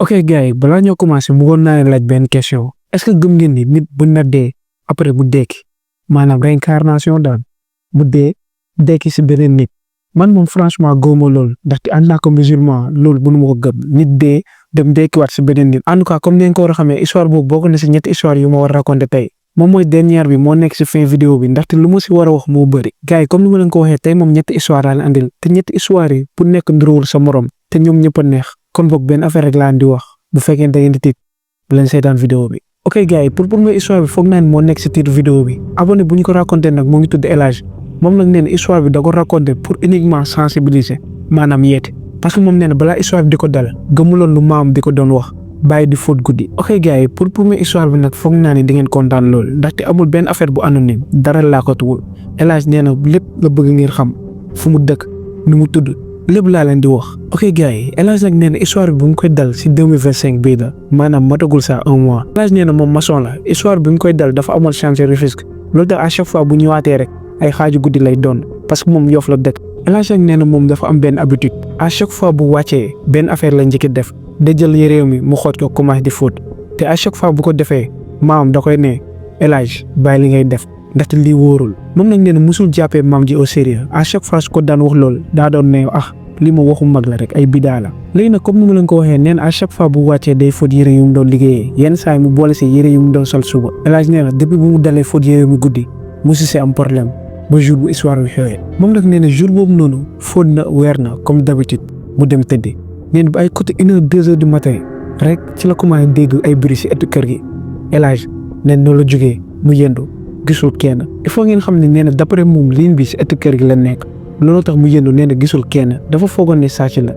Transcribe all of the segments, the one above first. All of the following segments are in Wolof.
ok gars yi balaa ñoo commencé bëggoon naa leen laaj benn question est-ce que gëm ngeen ni nit bu na dee après bu dekki maanaam réincarnation daal bu dee dekki si beneen nit man moom franchement gëwuma loolu ndaxte en tant que musulman loolu bu nu ma ko gëm nit dee dem dekkiwaat si beneen nit en tout cas comme ni ngeen ko war a xamee histoire boobu bokk na si ñetti histoire yu ma war a raconter tey moom mooy dernière bi moo nekk si fin vidéo bi ndaxte lu ma si war a wax moo bëri gars yi comme ni ma leen ko waxee tey moom ñetti histoire laa leen andil te ñetti histoire yi bu nekk nduróowul sa morom te ñoom ñëpp a neex kon boog benn affaire rek laa di wax bu fekkee da ngeen di tiit bu leen seetaan vidéo bi ok gars yi pour première histoire bi foog naa ne moo nekk si titre vidéo bi abonné bu ñu ko raconté nag moo ngi tudd El Hadj moom nag nee na histoire bi da ko raconté pour uniquement sensibiliser maanaam yeete parce que moom nee na balaa histoire bi di ko dal gëmuloon lu maam di ko doon wax bàyyi di fóot guddi ok gars yi pour première histoire bi nag foog naa ne di ngeen kontaan loolu ndaxte amul benn affaire bu anonyme dara laa ko tuwul El Hadj nee na lépp la bëgg ngeen xam fu mu dëkk nu mu tudd lépp laa leen di wax ok gars yi El Hadj nag nee na histoire bi bu mu koy dal si 2025 bii la maanaam matagul saa un mois El Hadj nee na moom maçon la histoire bi mu koy dal dafa amoon chantier Rufisque loolu tax à chaque fois bu ñëwaatee rek ay xaaju guddi lay doon parce que moom Yoff la dëkk El Hadj nag nee na moom dafa am benn habitude à chaque fois bu wàccee benn affaire la njëkk def da jël yéreem mi mu xoot ko commencé di fóot te à chaque fois bu ko defee maam da koy ne El Hadj bàyyi li ngay def ndaxte lii wóorul moom nag nee na musul jàppee maam ji au sérieux à chaque fois su ko daan wax loolu daa doon ne li ma waxu mag la rek ay bidaa la léegi nag comme ni ma leen ko waxee neen à chaque fois bu wàccee day fóot yére yu mu doon liggéeyee yenn saa yi mu boole si yére yu mu doon sol suba El Hadj nee na depuis bu mu dalee fóot yére mu guddi musu see am problème ba jour bu histoire bi xewee moom nag nee na jour boobu noonu fóot na weer na comme d'habitude mu dem tëddi nee na ba ay côté 1 heure 2 heures du matin rek ci la commencé dégg ay bruit si ëttu kër gi El Hadj nee na noonu la jógee mu yendu gisul kenn il faut ngeen xam ne nee na d'après moom ligne bi si ëttu kër gi la nekk looloo tax mu yëndu nee na gisul kenn dafa foogoon ne sàcc la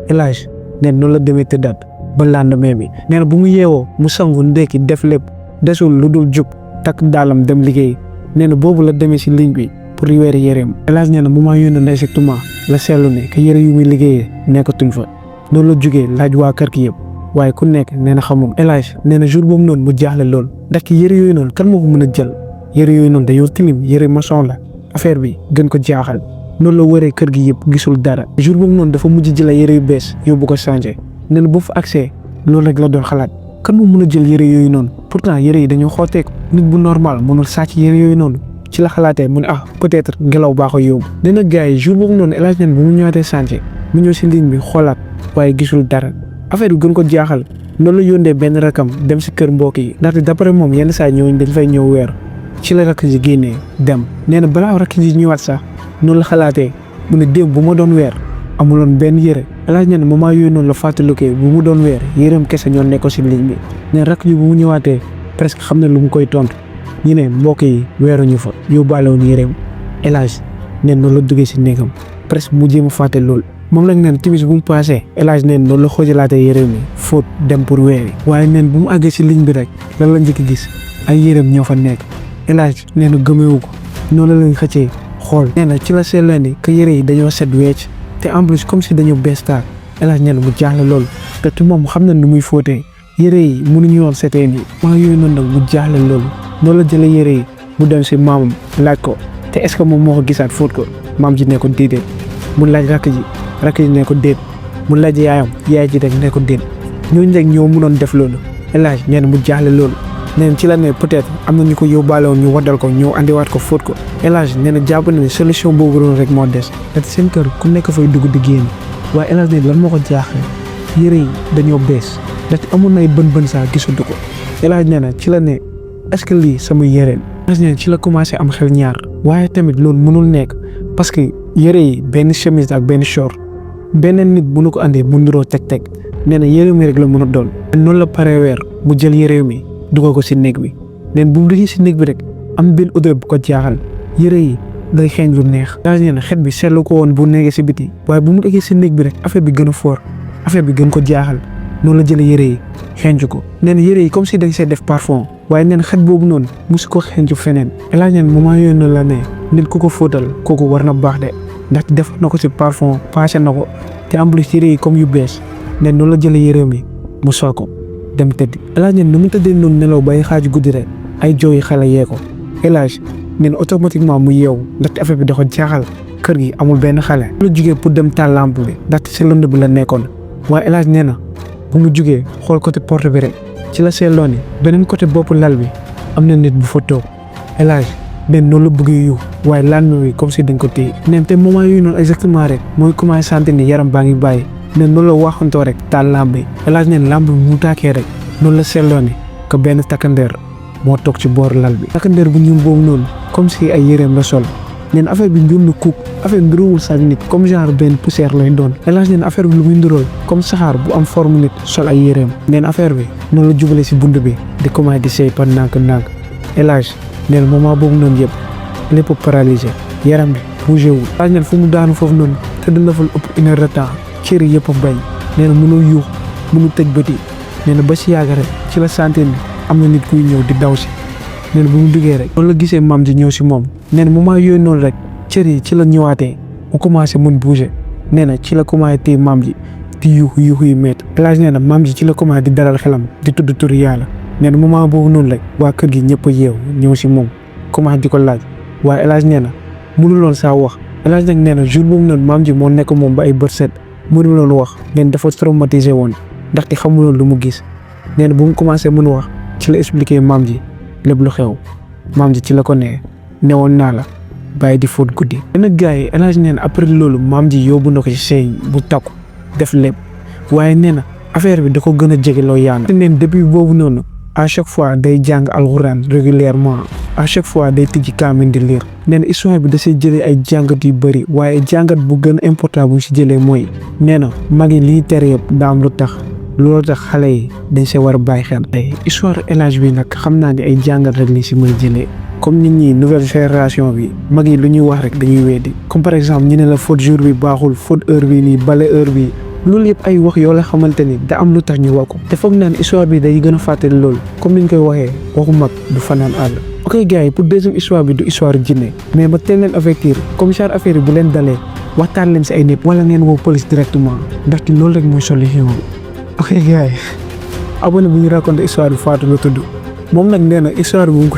El Hadj nee na noonu la demee tëddaat ba lendemain bi nee na bu mu yeewoo mu sangu ndekki def lépp desul lu dul jug takk daalam dem liggéey nee na boobu la demee si ligne bi pour weeri yéreem El Hadj nee na moment yónn na exactement la seetlu ne que yére yu muy liggéeyee nekkatuñ fa noonu la jógee laaj waa kër gi yëpp waaye ku nekk nee na xamul El Hadj nee na jour boobu noonu mu jaaxle lool ndax yére yooyu noonu kan moo ko mën a jël yére yooyu noonu dañoo tilim yére maçon la affaire bi gën ko jaaxal noonu la wëree kër gi yëpp gisul dara jour boobu noonu dafa mujj jëla yére yu bees yóbbu ko changé nee na bu fa accès loolu rek la doon xalaat kan moo mën a jël yére yooyu noonu pourtant yére yi dañoo xooteeku nit bu normal mënul sàcc yére yooyu noonu ci la xalaatee mu ne peut-être ngelaw baa ko yóbbu nee na gars yi jour boobu noonu El Hadj neen bu mu ñëwaatee changé mu ñëw si ligne bi xoolaat waaye gisul dara affaire bi gën ko jaaxal noonu la yónnee benn rakam dem si kër mbokk yi ndaxte d'après moom yenn saa ñëw dañ fay ñëw weer ci la rakk ji génnee dem nee na balaa rakk ji ñëwaat sax noonu la xalaatee mu ne démb bu ma doon weer amuloon benn yére El Hadj nee na moment yooyu noonu la fàttalikoo bu mu doon weer yéreem kese ñoo nekk si ligne bi nee rakk ji bu mu ñëwaatee presque xam ne lu mu koy tontu ñu ne mbokk yi weeruñu fa yóbbaale woon yéreem El Hadj nee noonu la duggee si néegam presque mu jéem a fàtte loolu moom lañ neen timis bu mu passé El Hadj neen noonu la xoojalaatee yéreem yi fóot dem pour weeri waaye neen bu mu àggee si ligne bi rek lan la njëkk gis ay yéreem ñoo fa nekk El Hadj nee na gëmewu ko noonu la lañ xëccee xool nee na ci la seetlu ni que yére yi dañoo set wecc te en plus comme si dañoo bees taal El Hadj nee na mu jaaxle loolu te moom xam na nu muy fóotee yére yi mënuñu woon setee nii maa yooyu noonu nag mu jaaxle loolu noonu la jëlee yére yi mu dem si maamam laaj ko te est-ce que moom moo ko gisaat fóot ko maam ji ne ko déedéet mu laaj rakk ji ne ko déet mu laaj yaayam yaay ji rek ne ko déet ñooñu rek ñoo mënoon def loolu El Hadj nee na mu jaaxle loolu neen ci la ne peut-être am na ñu ko yóbbaale woon ñu waddal ko ñëw andiwaat ko fóot ko El Hadj nee na jàpp na ne solution boobu doon rek moo des te seen kër ku nekk fay dugg di génn waaye El Hadj ne lan moo ko jaaxle yére yi dañoo bees ndaxte amoon na ay bën saa gisatu ko El Hadj nee na ci la ne est-ce que lii sama yére El Hadj nee na ci la commencé am xel ñaar waaye tamit loolu mënul nekk parce que yére yi benn chemise ak benn short beneen nit bu nu ko andee mu niroo teg nee na yére mi rek la mën a doon noonu la paree weer mu jël yére mi dugal ko si néeg bi neen bu mu duggee si néeg bi rek am benn odeur bu ko jaaxal yére yi day xeeñ lu neex El Hadj nee na xet bi seetlu ko woon bu nekkee si biti waaye bu mu duggee si néeg bi rek affaire bi gën a fort affaire bi gën ko jaaxal noonu la jëlee yére yi xeeñcu ko nee na yére yi comme si dañ see def parfum waaye neen xet boobu noonu musu ko xeeñcu feneen El Hadj nee na moment yooyu noonu la ne nit ku ko fóotal kooku war na baax de ndaxte def na ko si parfum passé na ko te en plus yére yi comme yu bees neen noonu la jëlee yére mi mu sol ko dem tëdd El Hadj neen nu mu tëddee noonu nelaw bay xaaju guddi rek ay jooyi xale yee ko El Hadj neen automatiquement mu yeewu ndaxte affaire bi da ko jaaxal kër gi amul benn xale la jugee pour dem taal lampe bi ndaxte si lënd bi la nekkoon waaye El Hadj nee na bu mu jugee xool côté porte bi rek ci la seetloo ni beneen côté bopp lal bi am na nit bu fa toog El Hadj neen noonu la bëggee yu waaye làmmiñ wi comme si dañ ko téye neen te moment yooyu noonu exactement rek mooy commencé sentir ni yaram baa ngi bàyyi neen noonu la waxantoo rek taal làmb yi El Hadj neen làmb bi mu tàkkee rek noonu la seetloo ni que benn takkandeer moo toog ci boor lal bi takkandeer bu ñuul boobu noonu comme si ay yéreem la sol neen affaire bi njuum na kuuk affaire bi nduróowul sax nit comme genre benn poussière lay doon El Hadj neen affaire bi lu muy nduróol comme saxaar bu am forme nit sol ay yéreem neen affaire bi noonu la jubale si bund bi di commencé di seey par ndànk-ndànk El Hadj neen moment boobu noonu yëpp lépp paralysé yaram bi bougé wul El Hadj neen fu mu daanu foofu noonu te dina fa ëpp une heure de temps cër yëpp a bañ nee na mënul yuux mënul tëj bët yi nee na ba si yàgg rek ci la santé ni am na nit kuy ñëw di daw si nee na bu mu duggee rek noonu la gisee maam ji ñëw si moom nee na moment yooyu noonu rek cër yi ci la ñëwaatee mu commencé mën bouger nee na ci la commencé téye maam ji di yuuxu yi métti El Hadj nee na maam ji ci la commencé di dalal xelam di tudd turi yàlla nee na moment boobu noonu rek waa kër gi ñëpp a yeew ñëw si moom commencé di ko laaj waaye El Hadj nee na mënuloon saa wax El Hadj nag nee na jour boobu noonu maam ji moo nekk moom ba ay bët set mënuloon wax nee na dafa traumatisé woon ndaxte xamuloon lu mu gis nee na bu mu commencé mën wax ci la expliqué maam ji lépp lu xew maam ji ci la ko newoon naa la bàyyi di fóot guddi. yenn gars yi El Hadj nee na après loolu maam ji yóbbu na ko ci sëy bu takku def lépp waaye nee na affaire bi da ko gën a jege loo yaana te neen depuis boobu noonu à chaque fois day jàng alxuraan régulièrement à chaque fois day tijji kaamin di lire nee na histoire bi da see jëlee ay jàngat yu bëri waaye jàngat bu gën a important bu si jëlee mooy nee na mag yi lii tere yëpp daa am lu tax loolu tax xale yi dañ see war a bàyyi xel. histoire El Hadj bi nag xam naa ne ay jàngat rek li si mën a jëlee comme nit ñi nouvelle génération bi mag yi lu ñuy wax rek dañuy weddi comme par exemple ñu ne la faute jour bi baaxul faute heure bi nii bale heure bi loolu yëpp ay wax yoo la xamante ni da am lu tax ñu wax ko te foog naa ne histoire bi day gën a fàttali loolu comme ni ñu koy waxee waxu mag du fanaan àll. ok gars yi pour deuxième histoire bi du histoire jinne mais ba teel leen avertir comme genre affaire yi bu leen dalee waxtaan leen si ay nit wala ngeen woo police directement ndaxte loolu rek mooy solution bi. ok gars yi abonné bu ñu raconté histoire bi Fatou la tudd moom nag nee na histoire bi mu ko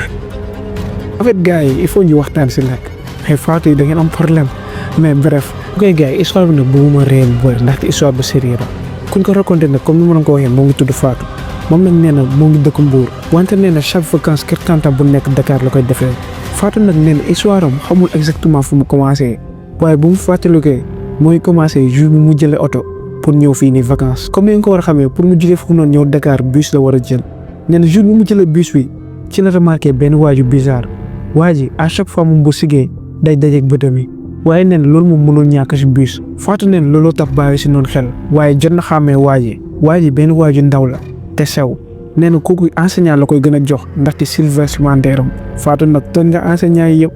en fait gars yi il faut ñu waxtaan si nag mais Fatou yi da ngeen am problème mais bref. ok gars yi histoire bi nag bëgguma réer bu bëri ndaxte histoire bu sérieux la kuñ ko raconté nag comme ni ma la ko waxee moo ngi tudd Fatou moom nag nee na moo ngi dëkk Mbour wante nee na chaque vacance kër tantam bu nekk Dakar la koy defee Fatou nag nee na histoire am xamul exactement fu mu commencé waaye bu mu fàttalikoo mooy commencé jour bi mu jëlee oto pour ñëw fii nii vacances comme ni nga ko war a xamee pour mu jugee foofu noonu ñëw Dakar bus la war a jël nee na jour bi mu jëlee bus bi ci la remarqué benn waaju bizarre waa ji à chaque fois moom bu sigee day dajeeg bëtam yi waaye neen loolu moom mënul ñàkk si bus Fatou neen looloo tax bàyyi si noonu xel waaye jot na xàmmee waa ji benn waaju ndaw la te sew nee na kooku enseignant la koy gën a jox ndaxte sylvestre am Fatou nag toon nga enseignant yi yëpp.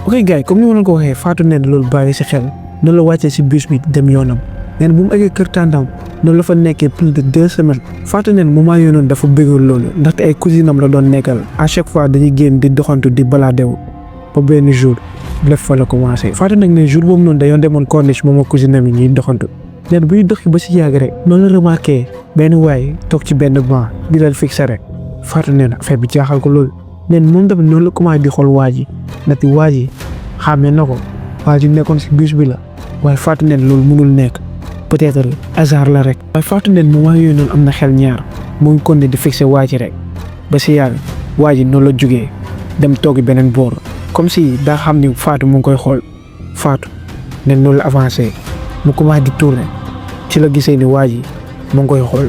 ok gars yi comme ni ma leen ko waxee Fatou neen loolu bàyyi si xel noonu la wàccee si bus bi dem yoonam neen bu mu eggee kër tàntam noonu la fa nekkee plus de 2 semaines Fatou neen moment yooyu noonu dafa bëggoon loolu ndaxte ay cousine am la doon nekkal à chaque fois dañuy génn di doxantu di baladew ba benn jour lépp fa la commencé Fatou nag ne jour boobu noonu dañoo demoon corniche moom ak cousine am yi ñuy doxantu neen buy doxi ba si yàgg rek noonu la remarqué benn waay toog ci benn banc di leen fixé rek Fatou neen affaire bi jaaxal ko loolu neen moom tamit noonu la commencé di xool waa ji ndaxte waa ji xàmmee na ko waa ji nekkoon si bus bi la waaye Fatou neen loolu mënul nekk peut-être hasard la rek waaye Fatou neen moment yooyu noonu am na xel ñaar mu ngi continué di fixé waa ji rek ba si yàgg waa ji noonu la jugee dem toogi beneen boor comme si daa xam ni Fatou mu ngi koy xool Fatou neen noonu la avancé mu commencé di tourné ci la gisee ni waa ji mu ngi koy xool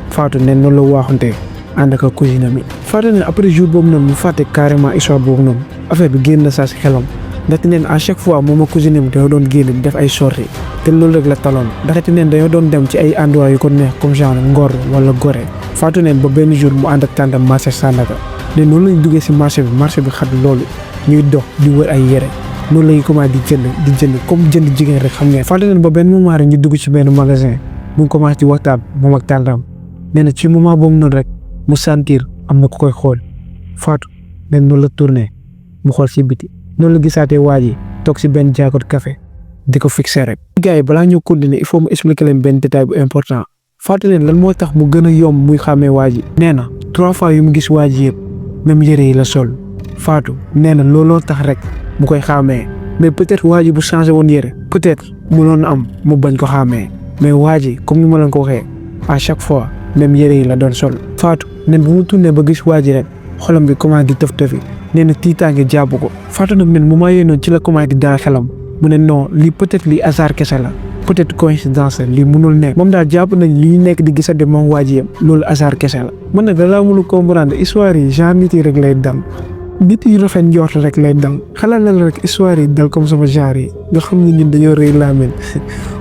Fatou neen noonu la waaxante ànd ak cousine mi Fatou neen après jour boobu noonu mu fàtte carrément histoire boobu noonu affaire bi génn na saa si xelam ndaxte neen à chaque fois moom ak cousine mi dañoo doon génn def ay sorties te loolu rek la taloon ndaxte neen dañoo doon dem ci ay endroit yu ko neex comme genre Ngor wala Gorée Fatou neen ba benn jour mu ànd ak tàntam marché Sandaga ne noonu lañ duggee si marché bi xat loolu ñuy dox di wër ay yére noonu lañu commencé di jënd comme jënd jigéen rek xam ngeen Fatou neen ba benn moment rek ñu dugg ci benn magasin mu ngi commencé di waxtaan moom ak tàntam nee na ci moment boobu noonu rek mu sentir am na ku koy xool Fatou neen noonu la tourné mu xool si biti noonu la gisaatee waa ji toog si benn jaakot café di ko fixé rek. gars yi balaa ñu continuer il faut mu expliquer leen benn détail bu important Fatou neen lan moo tax mu gën a yomb muy xàmmee waa ji nee na 3 fois yu mu gis waa ji yëpp même yére yi la sol Fatou nee na looloo tax rek mu koy xàmmee mais peut-être waa ji bu changé woon yére peut-être mënoon am mu bañ ko xàmmee mais waa ji comme ni ma leen ko waxee à chaque fois même yére yi la doon sol. Fatou nen bu mu tourné ba gis waa ji rek xolam bi commencé di tëf-tëfi nee na tiitaange jàpp ko. Fatou nag nen moment yooyu noonu ci la commencé di dara xelam mu ne non lii peut-être lii hasard kese la peut-être coïncidence la lii mënul nekk moom daal jàpp nañ lii nekk di gisante moom waa ji yam loolu hasard kese la. man nag da laa mënu comprendre histoire yi genre nit yi rek lay dal nit yi rafet njort rek lay dal xalaat la rek histoire yi dal comme sama genre yi nga xam ne ñun dañoo rëy laamen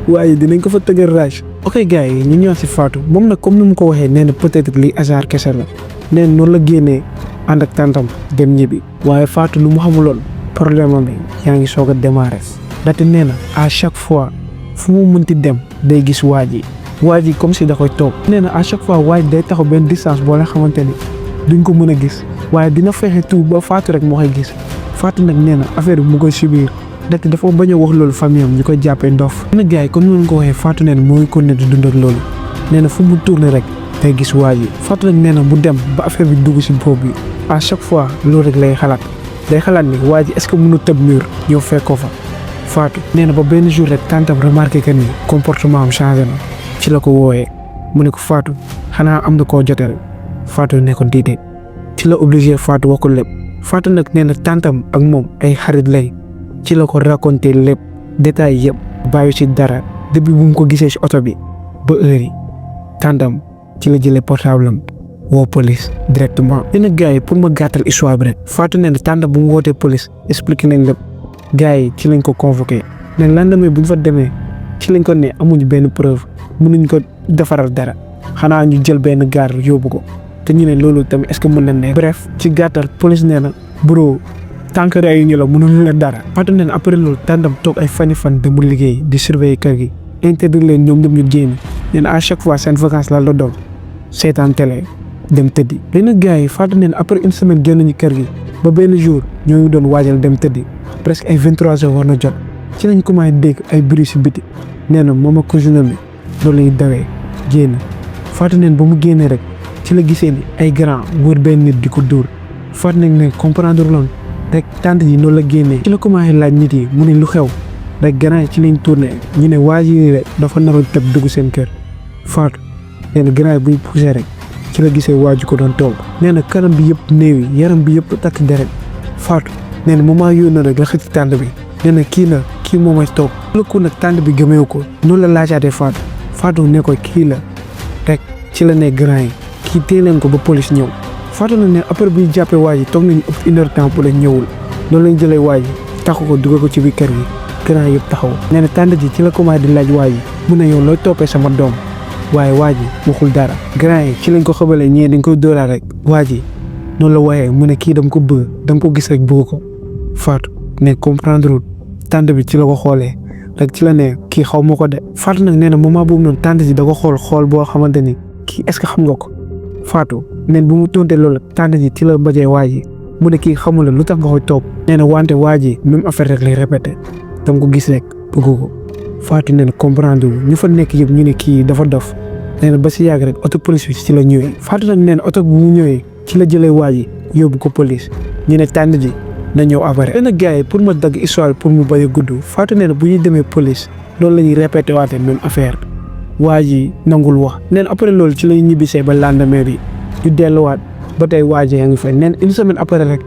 waaye dinañ ko fa tëggal rage. ok gars yi ñu ñëw si Fatou moom nag comme ni mu ko waxee nee na peut-être lii hasard kese la nee na noonu la génnee ànd ak tantam dem ñibbi waaye Fatou lu mu xamuloon problème am bi yaa ngi soog a démarrer ndaxte nee na à chaque fois fu mu mënti dem day gis waa ji comme si da koy toog nee na à chaque fois waa ji day taxaw benn distance boo la xamante ni duñ ko mën a gis waaye dina fexe tout ba Fatou rek moo koy gis Fatou nag nee na affaire bi mu koy subir ndaxte dafa bañ a wax loolu famille am ñu koy jàppee ndof. nee na gars yi comme ni ko waxee Fatou nee na moo ngi continuer di dund ak loolu nee na fu mu tourné rek day gis waa ji Fatou nag nee na bu dem ba affaire bi dugg si bopp bi à chaque fois loolu rek lay xalaat day xalaat ni waa ji est-ce que mënu tëb mur ñëw fekk ko fa. Fatou nee na ba benn jour rek tantam remarqué que ni comportement am changé na ci la ko wooyee mu ne ko Fatou xanaa am na koo joteel Fatou ne ko déedéet ci la obligé Fatou wax ko lépp Fatou nag nee na tantam ak moom ay xarit lay ci la ko raconté lépp détails yëpp bàyyi ci dara depuis bu mu ko gisee ci oto bi ba heure yi tantam ci la jëlee portable am woo police directement. nee na gars yi pour ma gàttal histoire bi rek Fatou nee na tantam bu mu wootee police expliqué nañ lépp. gars yi ci lañ ko convoqué nag lendemain bu ñu fa demee ci lañ ko ne amuñu benn preuve mënuñ ko defaral dara xanaa ñu jël benn gaar yóbbu ko te ñu ne loolu tamit est-ce que mën na nekk. bref ci gàttal police nee na bro tant que rey ñu la mënuñ la dara. Fatou nee na après loolu tàndam toog ay fan demul liggéey di surveiller kër gi interdire leen ñoom ñëpp ñu génn nee na à chaque fois seen vacances la doon seetaan télé dem tëddi. léegi nag gars yi Fatou nee na après une semaine génn ñu kër gi ba benn jour ñoo ngi doon waajal dem tëddi. presque ay 23 heures war na jot ci lañ commencé dégg ay bruit si biti nee na moom ak cousine bi loolu lañuy dawee génn Fatou neen ba mu génnee rek ci la gisee ni ay grand wër benn nit di ko dóor Fatou nag ne comprendre loon rek tante yi noonu la génnee ci la commencé laaj nit yi mu ne lu xew rek grand yi ci lañ tourné ñu ne waa ji rek dafa naroon tëb dugg seen kër Fatou nee na grand yi buy poussé rek ci la gisee waa ji ko doon toog nee na kanam bi yëpp néew yi yaram bi yëpp takk deret Fatou nee na moment yooyu noonu rek la xëcc tànd bi nee na kii moom mooy toog la ko nag tànd bi gëmeewu ko noonu la laajaatee Fatou ne ko kii la rek ci la ne grand yi kii téye leen ko ba police ñëw Fatou nag ne après bu ñu jàppee waa ji toog nañu ëpp 1 heure temps pour la ñëwul loolu lañ jëlee waa ji taxu ko dugal ko ci biir kër gi grand yëpp taxaw nee na tànd ji ci la commencé di laaj waa ji mu ne yow looy toppee sama doom waaye waa ji waxul dara grand yi ci lañ ko xabalee ñee dañ koy dóoraat rek waa ji noonu la waaye mu ne kii dama ko bëgg dama ko gis rek bëgg ko Fatou ne comprendre tante bi ci la ko xoolee rek ci la ne kii xaw ma ko de Fatou nag nee na moment boobu noonu tante ji da ko xool boo xamante ni kii est-ce que xam nga ko Fatou neen bu mu tonte loolu tante ji ci la bajee waa ji mu ne kii xamul la lu tax nga koy topp nee na wante waa ji même affaire rek lay répété dama ko gis rek bëgg ko Fatou nee na comprendre ñu fa nekk yëpp ñu ne kii dafa dof nee na ba si yàgg rek auto police bi ci la ñëwee Fatou nag nee na auto bu mu ñëwee ci la jëlee waa ji yóbbu ko police ñu ne tante ji na ñëw après. benn gars yi pour ma dagg histoire pour mu bañ a gudd Fatou nee na bu ñuy demee police loolu la ñuy répété waate même affaire waa ji nangul wax nee na après loolu ci la ñu ñibbisee ba lendemain bi ñu delluwaat ba tey waa ji yaa ngi fa nee na une semaine après rek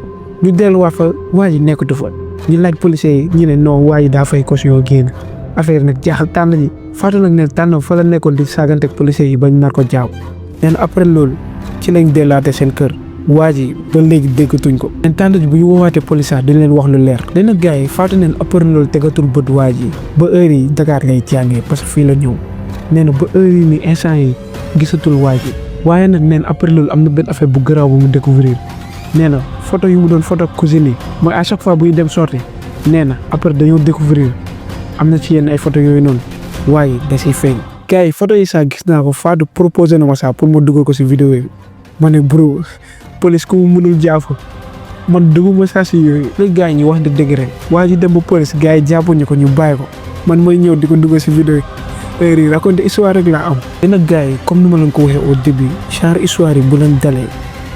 ñu delluwaat fa waa ji nekkatu fa ñu laaj policiers yi ñu ne non waa ji daa fay caution génn affaire nag jaaxal tànn ji Fatou nag nee na tànn fa la nekkoon di saagante ak policiers yi bañ nar ko jaaw nee na après loolu ci lañ delluwaate seen kër. waa ji ba léegi déggatuñ ko. leen tànn ji bu ñu woowaatee police dañ leen wax lu leer. léegi nag gars yi Fatou neen après loolu tegatul bët waa ji ba heure yi Dakar ngay jàngee parce que fii la ñëw nee na ba heure yi ni instant yi gisatul waa ji waaye nag neen après loolu am na benn affaire bu garaaw bu mu découvrir nee na photo yu mu doon photo cousine yi mooy à chaque fois buy dem sorti nee na après dañoo découvrir am na ci yenn ay photo yooyu noonu waaye da siy feeñ. gars yi photo yi sax gis naa ko Fatou proposé na ma sax pour ma dugal ko si vidéo bi ma ne bro police ku mu mënul jàpp man dugguma saa si yooyu léegi gars yi ñu wax dëgg rek waa ji dem ba police gars yi jàppuñu ko ñu bàyyi ko man mooy ñëw di ko dugal si vidéo yi heure yi raconté histoire rek laa am. te nag gars yi comme ni ma leen ko waxee au début genre histoire yi bu leen dalee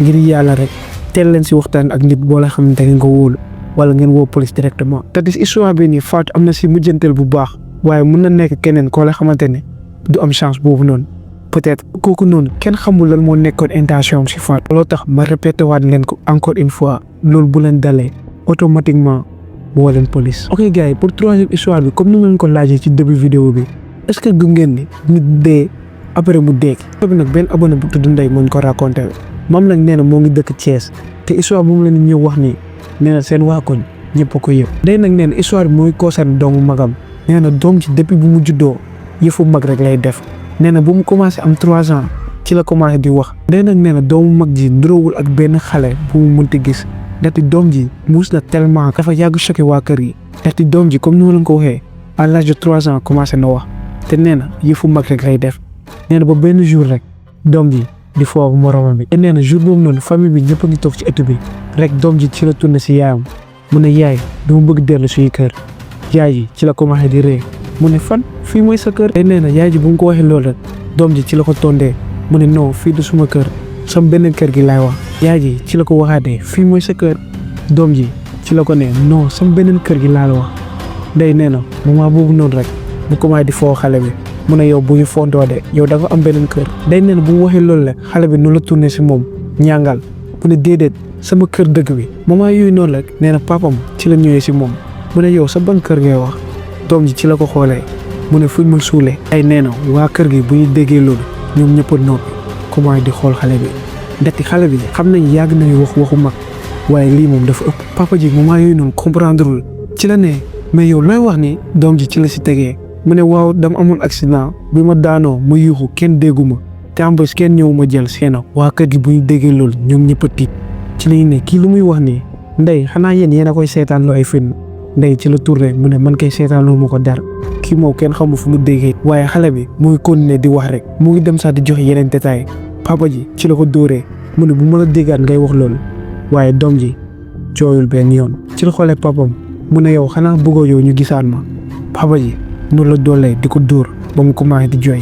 ngir yàlla rek teel leen si waxtaan ak nit boo la xam ne da ngeen ko wóolu wala ngeen woo police directement. te dis histoire bi nii Fatou am na si mujjanteel bu baax waaye mun na nekk keneen koo la xamante ne du am chance boobu noonu peut-être kooku noonu kenn xamul lan moo nekkoon intention am si faat. looloo tax ma répété waat leen ko encore une fois loolu bu leen dalee automatiquement woo leen police. ok gars yi pour troisième histoire bi comme ni ma leen ko laajee ci début vidéo bi est-ce que gëm ngeen ni nit dee après mu dee. histoire bi nag benn abonné bu tudd Ndeye moo ñu ko raconté moom nag nee na moo ngi dëkk Thiès te histoire bu mu leen ñëw wax nii nee na seen waa koñ ñëpp a ko yëpp. Ndeye nag nee na histoire bi mooy concerne doomu magam nee na doom ci depuis bu mu juddoo yëfu mag rek lay def nee na bu mu commencé am 3 ans ci la commencé di wax. Ndeye nag nee na doomu mag ji nduroowul ak benn xale bu mu mënti gis ndaxte doom ji muus na tellement dafa yàgg choqué waa kër yi ndaxte doom ji comme ni ma leen ko waxee à l'âge de 3 ans commencé na wax te nee na yëfu mag rek lay def nee na ba benn jour rek doom ji di foofu moromam bi. te nee na jour boobu noonu famille bi ñëpp a ngi toog ci ëtt bi rek doom ji ci la tourné si yaayam mu ne yaay dama bëgg dellu suñu kër yaay ji ci la commencé di ree mu ne fan fii mooy sa kër. te nee na yaay ji bu mu ko waxee loolu rek doom ji ci la ko tondee mu ne non fii du suma kër sam beneen kër gi laay wax. yaay ji ci la ko waxaatee fii mooy sa kër doom ji ci la ko ne non sam beneen kër gi laa la wax. Ndeye nee na moment boobu noonu rek mu commencé di foo xale bi mu ne yow bu ñu fondoo de yow da nga am beneen kër. Ndeye nee na bu mu waxee loolu rek xale bi noonu la tourné si moom ñàngal mu ne déedéet sama kër dëgg bi moment yooyu noonu rek nee na papam ci la ñëwee si moom mu ne yow sa ban kër ngay wax doom ji ci la ko xoolee mu ne fuñ ma suulee. ay nee na waa kër gi bu ñu déggee loolu ñoom ñëpp a noppi commencé di xool xale bi ndaxte xale bi xam nañ yàgg nañu wax waxu mag waaye lii moom dafa ëpp. papa ji moment yooyu noonu comprendrewul ci la ne mais yow looy wax ni doom ji ci la si tegee mu ne waaw dama amoon accident bi ma daanoo ma yuuxu kenn dégguma te en plus kenn ñëw ma jël seena waa kër gi bu ñu déggee loolu ñoom ñëpp a tiit ci lañu ne kii lu muy wax nii Ndeye xanaa yéen a koy seetaan loo ay film. Ndeye ci la tourné mu ne man kay seetaan loo ma ko dara kii moom kenn xamul fu mu déggee waaye xale bi muy continuer di wax rek mu ngi dem sax di joxe yeneen détails papa ji ci la ko dóoree mu ne bu ma la déggaat ngay wax loolu waaye doom ji jooyul benn yoon. ci la xoolee papam mu ne yow xanaa bëggoo yow ñu gisaan ma papa ji noonu la doolee di ko dóor ba mu commencé di jooy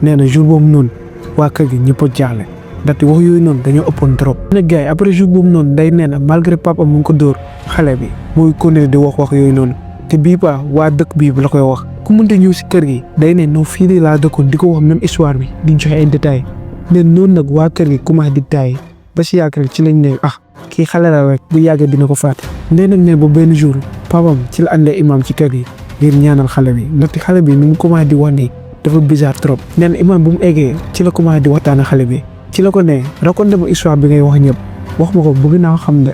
nee na jour boobu noonu waa kër gi ñëpp a jaaxle ndaxte wax yooyu noonu dañoo ëppoon trop. nag gars yi après jour boobu noonu Ndeye nee na malgré papam mu ngi ko dóor xale bi muy continuer di wax yooyu noonu te bii pa waa dëkk bii la koy wax ku mënta ñëw si kër gi day ne non fii de laa dëkkoon di ko wax même histoire bi di joxe ay détails mais noonu nag waa kër gi commencé di taay ba si yàgg rek ci lañ ne kii xale la rek bu yàggee dina ko fàtte. Ndeye nag ne ba benn jour papam ci la àndee imam ci kër gi ngir ñaanal xale bi ndaxte xale bi nu mu commencé di wax ni dafa bizarre trop. nee na imam bu mu eggee ci la commencé di waxtaan ak xale bi ci la ko ne raconté ma histoire bi ngay wax ñëpp wax ma ko bëgg naa xam ne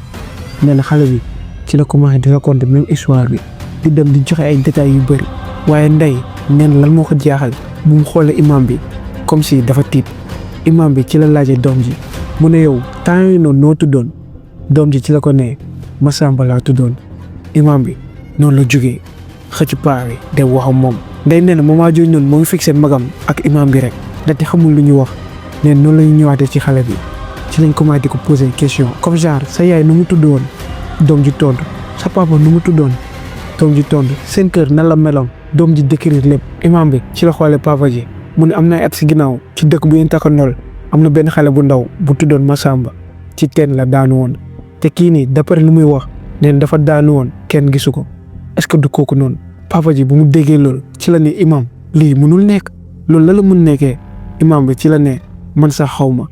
nee na xale bi ci la commencé di raconté même histoire bi di dem di joxe ay détails yu bëri waaye Ndeye nee na lan moo ko jaaxal bu mu xoolee imam bi comme si dafa tiit. imam bi ci la laajee doom ji mu ne yow temps yooyu noonu noo tuddoon doom ji ci la ko ne Massamba laa tuddoon. imam bi noonu la jógee xëcc paa bi dem wax ak moom. Ndeye nee na moment jooju noonu moo ngi fixé magam ak imam bi rek ndaxte xamul lu ñu wax nee noonu la ñu ñëwaatee ci xale bi ci lañ commencé di ko poser question comme genre sa yaay nu mu tuddoon doom ji tontu sa papa nu mu tuddoon doom ji tontu seen kër nan la meloon doom ji décrire lépp. imam bi ci la xoolee papa ji mu ne am na ay at si ginnaaw ci dëkk bu ñu takkandool am na benn xale bu ndaw bu tuddoon Massamba ci teen la daanu woon te kii nii d'après lu muy wax nee dafa daanu woon kenn gisu ko est-ce que du kooku noonu. papa ji bu mu déggee loolu ci la ne imam lii mënul nekk loolu la mun nekkee imam bi ci la ne man sax xaw ma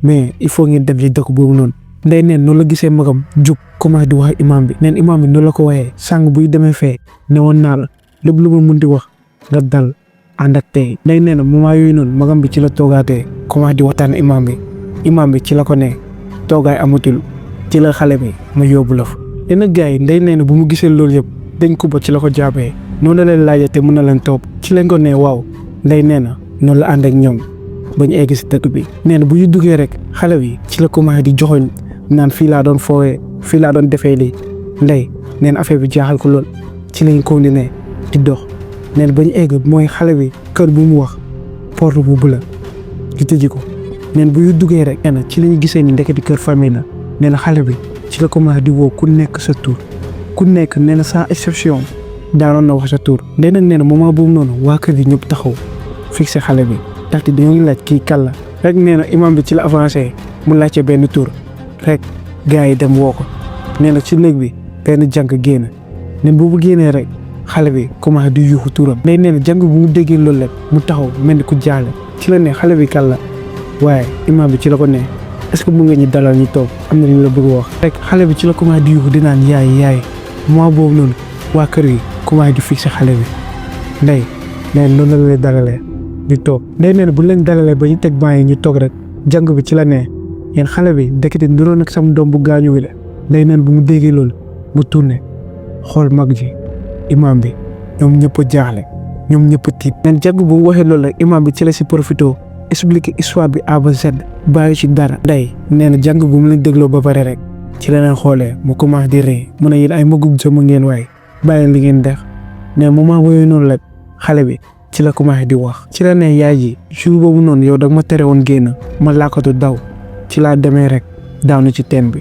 mais il faut ngeen dem ci dëkk boobu noonu. Ndeye neen noonu la gisee magam jug commencé di wax imam bi neen imam bi noonu la ko waxee sàng buy demee fee ne woon naa la lépp lu ma mun di wax nga dal ànd ak tey. Ndeye nee na moment yooyu noonu magam bi ci la toogaatee commencé di waxtaan imam bi ci la ko ne toogaay amatul ci la xale bi ma yóbbu la fa. te nag gars yi Ndeye nee na bu mu gisee loolu yëpp dañ ko ba ci la ko jàppee noonu la leen laajee te mën na leen topp ci lañ ko ne waaw Ndeye nee na noonu la ànd ak ñoom ba ñu egg si dëkk bi. nee na bu ñu duggee rek xale bi ci la commencé di joxoñ naan fii laa doon foowee fii laa doon defee lii Ndeye nee na affaire bi jaaxal ko lool ci lañ continué di dox. nee na ba ñu egg mooy xale bi kër bu mu wax porte bu bula di tëji ko nee na bu ñu duggee rek nee na ci la ñu gisee ni ndeketi kër famille la. nee na xale bi ci la commencé di woo ku nekk sa tur ku nekk nee na sans exception daanoon na wax sa tur. Ndeye nag nee na moment boobu noonu waa kër gi ñëpp taxaw fixé xale bi ndaxte dañoo ngi laaj kii kan la rek. nee na imam bi ci la avancé mu laajte benn tur rek gars yi dem woo ko. nee na ci néeg bi benn jànk génn ne boobu génnee rek xale bi commencé di yuuxu turam. Ndeye nee na jànk bu mu déggee loolu rek mu taxaw mel ni ku jaale ci la ne xale bi kan la waaye imam bi ci la ko ne est-ce que mu nga ñu dalal ñu toog am na lu la bëgg wax rek xale bi ci la commencé di yuuxu di naan yaay moment boobu noonu waa kër gi commencé di fixé xale bi ndey nee noonu la lay dalalee di toog ndey nee bu leen dalalee ba ñu teg baa yi ñu toog rek jàng bi ci la ne yéen xale bi ndekete niroon ak sama doom bu gaañu wi la ndey neen bu mu déggee loolu mu tourné xool mag ji imam bi ñoom ñëpp a jaaxle ñoom ñëpp a tiit neen jàng bu mu waxee loolu rek imam bi ci la si profité expliqué histoire bi A ba Z bàyyi ci dara ndey nee na jàng bu mu leen dégloo ba pare rek ci la leen xoolee mu commencé di ree mu ne yéen ay magum jëmm ngeen waaye bàyyi li ngeen def ne moment boobu noonu la xale bi ci la commencé di wax ci la ne yaay ji jour boobu noonu yow da ma tere woon génn ma làkkatu daw ci laa demee rek daanu ci teen bi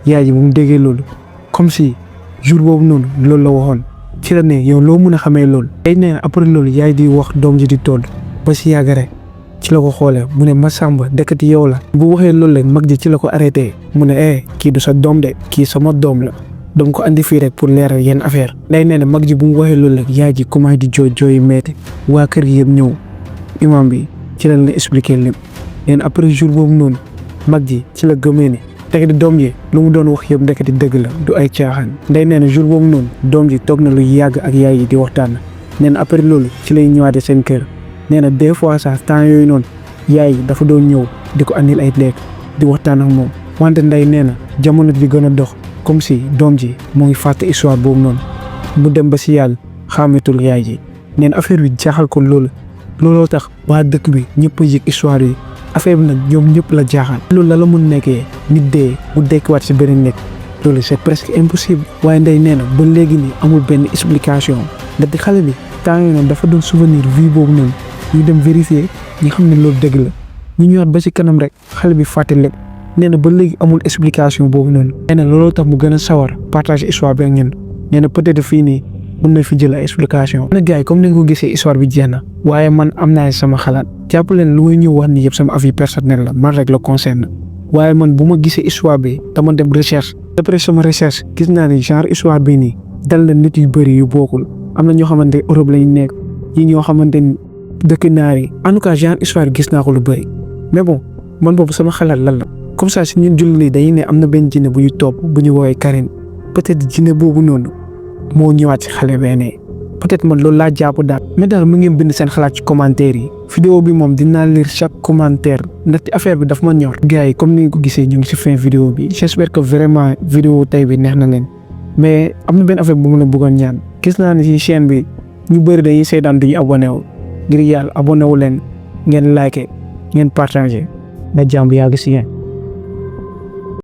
yaay ji bu mu déggee loolu comme si jour boobu noonu loolu la waxoon ci la ne yow loo mun a xamee loolu day nee après loolu yaay di wax doom ji di toll ba si yàgg rek ci la ko xoolee mu ne Massamba dekkati yow la bu waxee loolu rek mag ji ci la ko arrêté mu ne kii du sa doom de kii sama doom la dama ko andi fii rek pour leeral yenn affaire day nee mag ji bu mu waxee loolu rek yaay ji commencé di jooy metti waa kër gi yëpp ñëw imam bi ci la expliqué lépp leen après jour boobu noonu mag ji ci la gëmee ne ndekete doom ji lu mu doon wax yëpp ndekete dëgg la du ay caaxaan day nee na jour boobu noonu doom ji toog na lu yàgg ak yaay yi di waxtaan nee na après loolu ci lay ñëwaatee seen kër nee na des fois sax temps yooyu noonu yaay yi dafa doon ñëw di ko andil ay lekk di waxtaan ak moom wante nday nee na jamono di gën a dox comme si doom ji moo ngi fàtte histoire boobu noonu mu dem ba si yàlla xàmmeetul yaay ji nee na affaire bi jaaxal ko looloo tax waa dëkk bi ñëpp a yëg histoire yi affaire bi nag ñoom ñëpp la jaaxal loolu la mun nekkee nit dee mu dekkiwaat si beneen nekk loolu c'est presque impossible waaye nday nee na ba léegi nii amul benn explication ndaxte xale bi temps yii noonu dafa doon souvenir vie boobu noonu ñu dem vérifier ñi xam ne loolu dëgg la ñu ñëwaat ba ci kanam rek xale bi fàtte lépp nee na ba léegi amul explication boobu noonu nee na looloo tax mu gën a sawar partager histoire bi ak ñun nee na peut-être fii nii mën na fi jël ay explication na gars yi comme ni nga ko gisee histoire bi jeex na waaye man am naa sama xalaat jàpp leen lu may ñëw wax ni yëpp sama avis personnel la man rek la concerne waaye man bu ma gisee histoire bi dama dem recherche d'après sama recherche gis naa ne genre histoire bi nii dal na nit yu bëri yu bokkul am na ñoo xamante Europe lañu nekk yi ñoo xamante ni dëkk naar yi en tout cas genre histoire gis naa ko lu bëri mais bon man boobu sama xalaat lan la comme ça si ñun jullit yi dañuy ne am na benn jinne bu ñu topp bu ñu woowee Karine peut-être jinne boobu noonu moo ñëwaat si xale benn peut-être man loolu laa jàpp daal mais daal mu ngeen bind seen xalaat ci commentaire yi vidéo bi moom dinaa lire chaque commentaire ndaxte affaire bi daf ma ñor gars yi comme ni nga ko gisee ñu ngi si fin vidéo bi j'espère que vraiment vidéo tey bi neex na leen mais am na benn affaire bu mu leen bëggoon ñaan gis naa ne si chaîne bi ñu bëri dañuy seetaan duñu abonné wu ngir yàlla abonné wu leen ngeen like ngeen partagé na jàmm yàgg si yéen